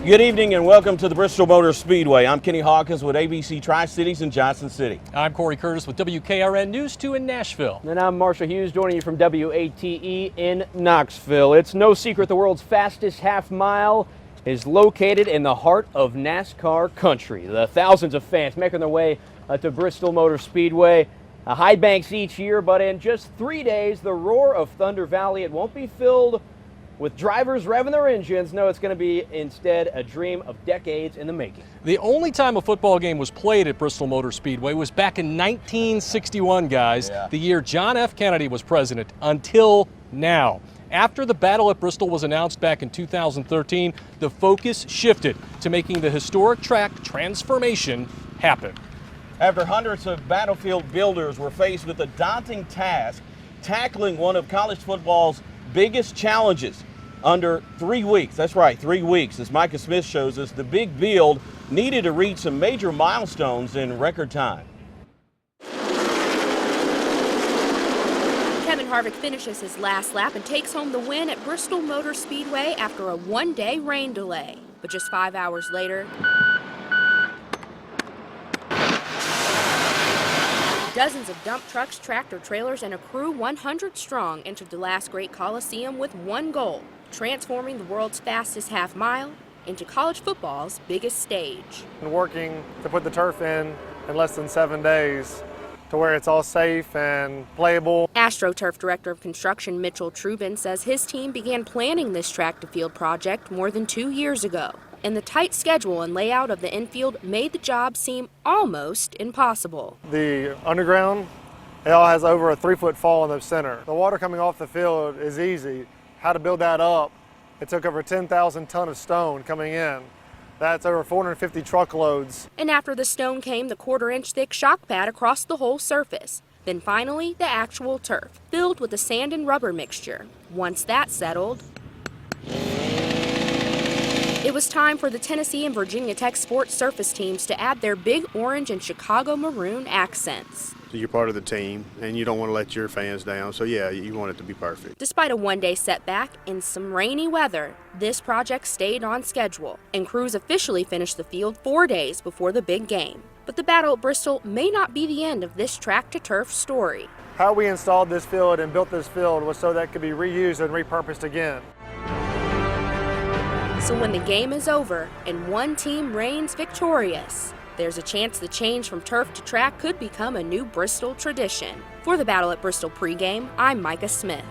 Good evening and welcome to the Bristol Motor Speedway. I'm Kenny Hawkins with ABC Tri-Cities in Johnson City. I'm Corey Curtis with WKRN News 2 in Nashville. And I'm Marshall Hughes joining you from WATE in Knoxville. It's no secret the world's fastest half mile is located in the heart of NASCAR country. The thousands of fans making their way to Bristol Motor Speedway. High banks each year, but in just 3 days, the roar of Thunder Valley, it won't be filled with drivers revving their engines. No, it's going to be instead a dream of decades in the making. The only time a football game was played at Bristol Motor Speedway was back in 1961, guys, the year John F. Kennedy was president, until now. After the battle at Bristol was announced back in 2013, the focus shifted to making the historic track transformation happen. After hundreds of battlefield builders were faced with a daunting task, tackling one of college football's biggest challenges under 3 weeks. That's right, 3 weeks. As Micah Smith shows us, the big build needed to reach some major milestones in record time. Kevin Harvick finishes his last lap and takes home the win at Bristol Motor Speedway after a one-day rain delay. But just 5 hours later, dozens of dump trucks, tractor trailers, and a crew 100 strong entered the last great Coliseum with one goal: transforming the world's fastest half mile into college football's biggest stage. Working to put the turf in less than 7 days to where it's all safe and playable. AstroTurf Director of Construction Mitchell Trubin says his team began planning this track-to-field project more than 2 years ago. And the tight schedule and layout of the infield made the job seem almost impossible. The underground, it all has over a 3-foot fall in the center. The water coming off the field is easy. How to build that up, it took over 10,000 tons of stone coming in. That's over 450 truckloads. And after the stone came the 1/4-inch thick shock pad across the whole surface. Then finally the actual turf, filled with a sand and rubber mixture. Once that settled, it was time for the Tennessee and Virginia Tech sports surface teams to add their big orange and Chicago maroon accents. You're part of the team, and you don't want to let your fans down, so yeah, you want it to be perfect. Despite a one-day setback in some rainy weather, this project stayed on schedule, and crews officially finished the field 4 days before the big game. But the battle at Bristol may not be the end of this track-to-turf story. How we installed this field and built this field was so that it could be reused and repurposed again. So when the game is over and one team reigns victorious, there's a chance the change from turf to track could become a new Bristol tradition. For the Battle at Bristol pregame, I'm Micah Smith.